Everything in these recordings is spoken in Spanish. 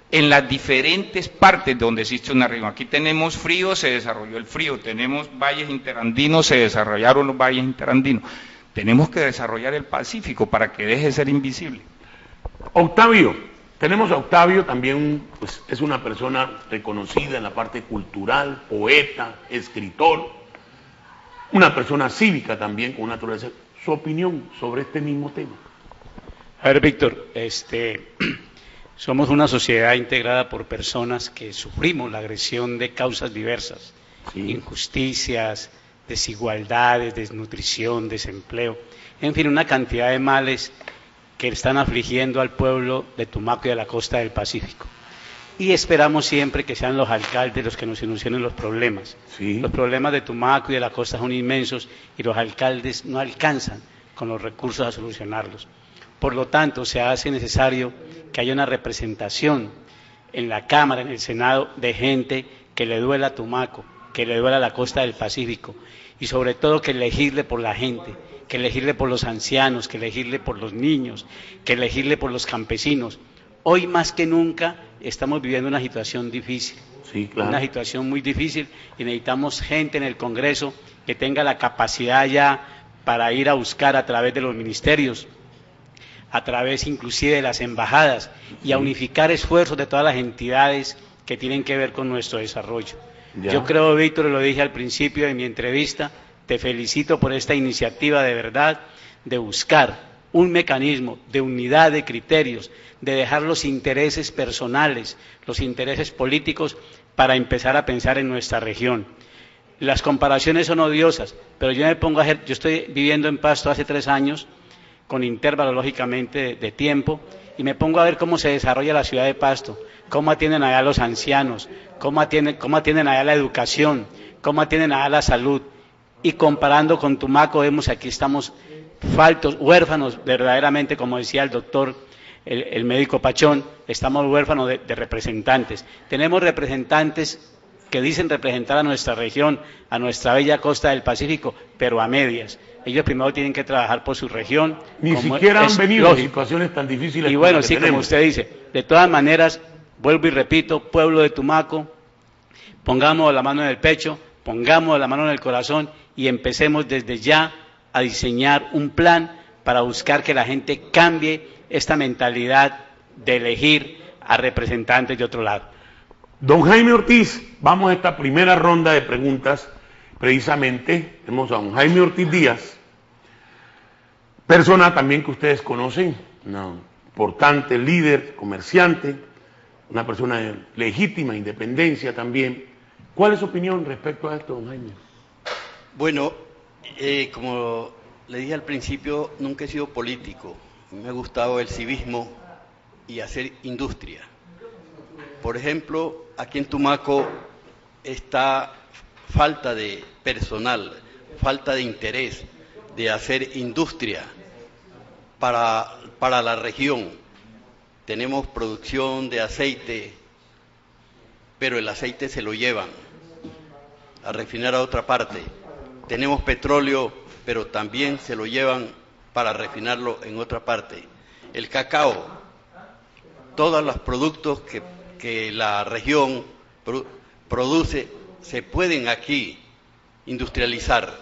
en las diferentes partes donde existe una región. Aquí tenemos frío, se desarrolló el frío, tenemos valles interandinos, se desarrollaron los valles interandinos. Tenemos que desarrollar el Pacífico para que deje de ser invisible. Octavio, tenemos a Octavio también, pues es una persona reconocida en la parte cultural, poeta, escritor, una persona cívica también con una naturaleza. Su opinión sobre este mismo tema. A ver, Víctor, somos una sociedad integrada por personas que sufrimos la agresión de causas diversas, sí, injusticias, desigualdades, desnutrición, desempleo, en fin, una cantidad de males que están afligiendo al pueblo de Tumaco y de la costa del Pacífico. Y esperamos siempre que sean los alcaldes los que nos solucionen los problemas. Sí. Los problemas de Tumaco y de la costa son inmensos y los alcaldes no alcanzan con los recursos a solucionarlos. Por lo tanto, se hace necesario que haya una representación en la Cámara, en el Senado, de gente que le duela a Tumaco, que le duela a la costa del Pacífico, y sobre todo que legisle por la gente, que legisle por los ancianos, que legisle por los niños, que legisle por los campesinos. Hoy más que nunca estamos viviendo una situación difícil, sí, claro, una situación muy difícil, y necesitamos gente en el Congreso que tenga la capacidad ya para ir a buscar a través de los ministerios, a través inclusive de las embajadas, y a unificar esfuerzos de todas las entidades que tienen que ver con nuestro desarrollo. Ya. Yo creo, Víctor, lo dije al principio de mi entrevista, te felicito por esta iniciativa de verdad, de buscar un mecanismo de unidad de criterios, de dejar los intereses personales, los intereses políticos, para empezar a pensar en nuestra región. Las comparaciones son odiosas, pero yo estoy viviendo en Pasto hace 3 años, con intervalos lógicamente de tiempo, y me pongo a ver cómo se desarrolla la ciudad de Pasto, cómo atienden allá a los ancianos, cómo atienden allá la educación, cómo atienden allá la salud, y comparando con Tumaco vemos que aquí estamos faltos, huérfanos verdaderamente, como decía el doctor, el médico Pachón, estamos huérfanos de representantes. Tenemos representantes que dicen representar a nuestra región, a nuestra bella costa del Pacífico, pero a medias. Ellos primero tienen que trabajar por su región. Ni siquiera han venido en situaciones tan difíciles. Y bueno, sí, como usted dice, de todas maneras, vuelvo y repito, pueblo de Tumaco, pongamos la mano en el pecho, pongamos la mano en el corazón y empecemos desde ya a diseñar un plan para buscar que la gente cambie esta mentalidad de elegir a representantes de otro lado. Don Jaime Ortiz, vamos a esta primera ronda de preguntas. Precisamente tenemos a don Jaime Ortiz Díaz, persona también que ustedes conocen, una importante líder, comerciante, una persona de legítima independencia también. ¿Cuál es su opinión respecto a esto, don Jaime? Bueno, como le dije al principio, nunca he sido político. Me ha gustado el civismo y hacer industria. Por ejemplo, aquí en Tumaco está falta de personal, falta de interés de hacer industria para la región. Tenemos producción de aceite, pero el aceite se lo llevan a refinar a otra parte. Tenemos petróleo, pero también se lo llevan para refinarlo en otra parte. El cacao, todos los productos que la región produce se pueden aquí industrializar.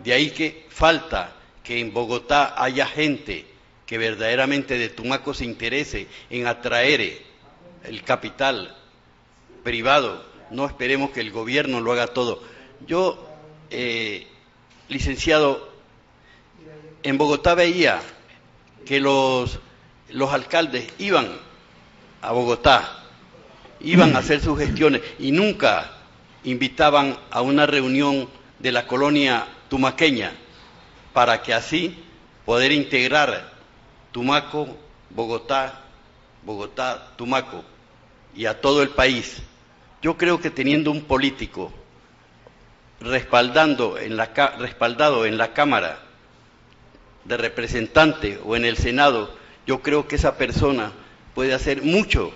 De ahí que falta que en Bogotá haya gente que verdaderamente de Tumaco se interese en atraer el capital privado. No esperemos que el gobierno lo haga todo. Yo, licenciado, en Bogotá veía que los alcaldes iban a Bogotá, iban a hacer sus gestiones y nunca invitaban a una reunión de la colonia tumaqueña para que así poder integrar Tumaco, Bogotá, Tumaco y a todo el país. Yo creo que teniendo un político respaldado en la Cámara de Representantes o en el Senado, yo creo que esa persona puede hacer mucho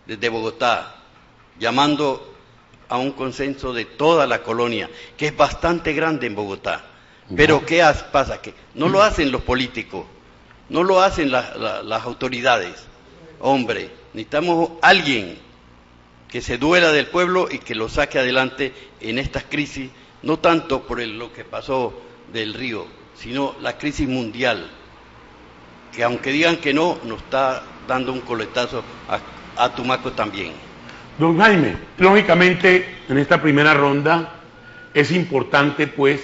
desde Bogotá, llamando a un consenso de toda la colonia, que es bastante grande en Bogotá. Pero ¿qué pasa? Que no lo hacen los políticos, no lo hacen las autoridades. Hombre, Necesitamos alguien que se duela del pueblo y que lo saque adelante en estas crisis, no tanto por lo que pasó del río, sino la crisis mundial, que aunque digan que no, nos está dando un coletazo a Tumaco también. Don Jaime, lógicamente en esta primera ronda es importante pues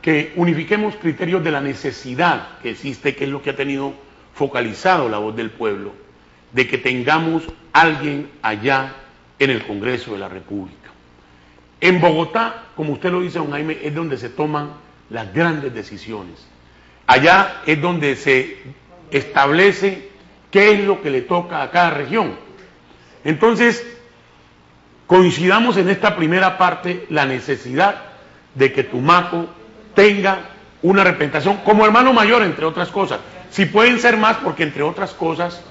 que unifiquemos criterios de la necesidad que existe, que es lo que ha tenido focalizado la voz del pueblo, de que tengamos alguien allá en el Congreso de la República. En Bogotá, como usted lo dice, don Jaime, es donde se toman las grandes decisiones. Allá es donde se establece qué es lo que le toca a cada región. Entonces, coincidamos en esta primera parte la necesidad de que Tumaco tenga una representación como hermano mayor, entre otras cosas. Si pueden ser más, porque entre otras cosas,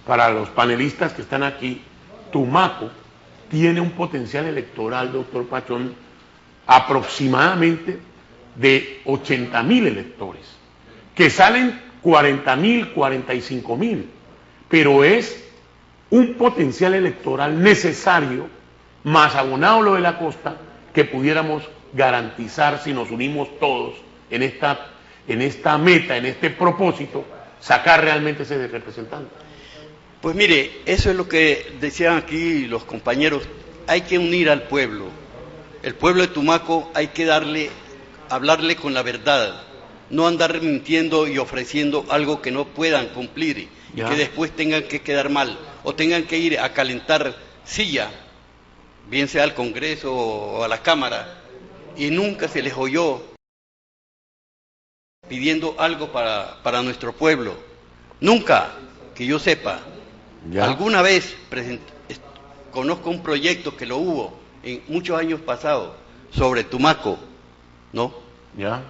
para los panelistas que están aquí, Tumaco tiene un potencial electoral, doctor Pachón, aproximadamente de 80.000 electores, que salen 40.000, 45.000, pero es un potencial electoral necesario, más abonado lo de la costa, que pudiéramos garantizar si nos unimos todos en esta meta, en este propósito, sacar realmente ese representante. Pues mire, eso es lo que decían aquí los compañeros, hay que unir al pueblo. El pueblo de Tumaco hay que hablarle con la verdad, no andar mintiendo y ofreciendo algo que no puedan cumplir y que después tengan que quedar mal o tengan que ir a calentar silla, bien sea al Congreso o a la Cámara, y nunca se les oyó pidiendo algo para nuestro pueblo. Nunca, que yo sepa. Alguna vez conozco un proyecto que lo hubo en muchos años pasados sobre Tumaco, ¿no?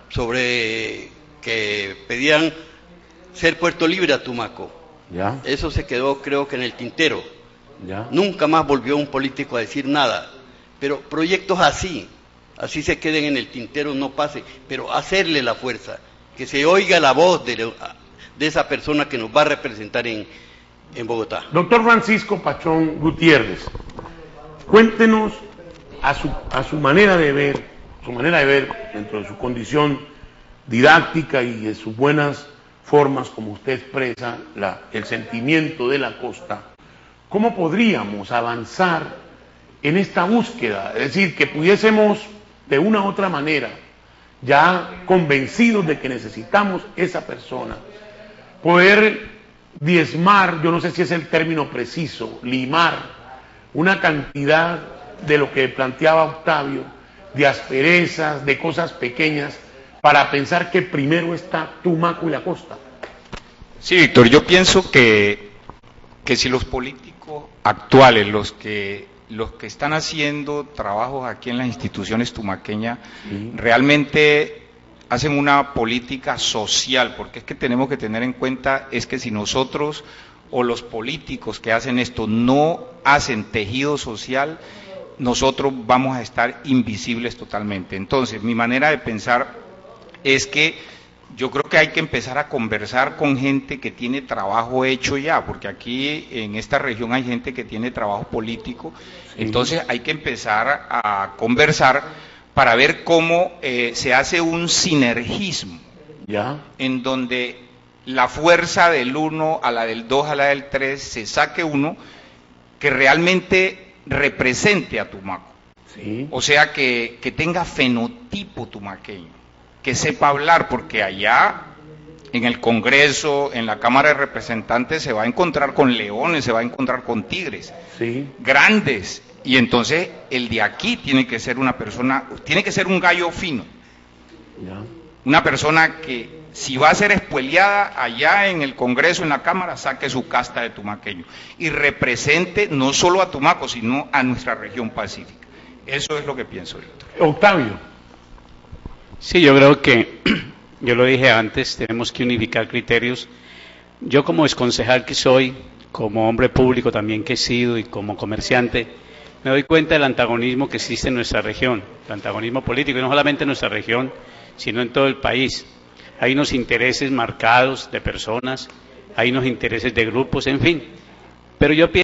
Sobre que pedían ser puerto libre a Tumaco. Eso se quedó, creo que en el tintero. Nunca más volvió un político a decir nada. Pero proyectos así se queden en el tintero, no pase, pero hacerle la fuerza, que se oiga la voz de esa persona que nos va a representar en Bogotá. Doctor Francisco Pachón Gutiérrez, cuéntenos a su manera de ver, dentro de su condición didáctica y de sus buenas formas, como usted expresa el sentimiento de la costa, ¿cómo podríamos avanzar en esta búsqueda? Es decir, que pudiésemos de una u otra manera, ya convencidos de que necesitamos esa persona, poder diezmar, yo no sé si es el término preciso, limar una cantidad de lo que planteaba Octavio, de asperezas, de cosas pequeñas, para pensar que primero está Tumaco y la costa. Sí, Víctor, yo pienso que si los políticos actuales, los que están haciendo trabajos aquí en las instituciones tumaqueñas, realmente hacen una política social, porque es que tenemos que tener en cuenta es que si nosotros o los políticos que hacen esto no hacen tejido social, nosotros vamos a estar invisibles totalmente. Entonces, mi manera de pensar es que yo creo que hay que empezar a conversar con gente que tiene trabajo hecho ya, porque aquí en esta región hay gente que tiene trabajo político, entonces hay que empezar a conversar para ver cómo se hace un sinergismo, en donde la fuerza del 1 a la del 2 a la del 3 se saque uno que realmente represente a Tumaco, o sea que tenga fenotipo tumaqueño, que sepa hablar, porque allá en el Congreso, en la Cámara de Representantes se va a encontrar con leones, se va a encontrar con tigres, grandes. Y entonces el de aquí tiene que ser una persona, tiene que ser un gallo fino, una persona que si va a ser espueleada allá en el Congreso, en la Cámara, saque su casta de tumaqueño y represente no solo a Tumaco, sino a nuestra región pacífica. Eso es lo que pienso, Víctor. Octavio. Sí, yo creo que, yo lo dije antes, tenemos que unificar criterios. Yo como exconcejal que soy, como hombre público también que he sido y como comerciante, me doy cuenta del antagonismo que existe en nuestra región, el antagonismo político, y no solamente en nuestra región, sino en todo el país. Hay unos intereses marcados de personas, hay unos intereses de grupos, en fin. Pero yo pienso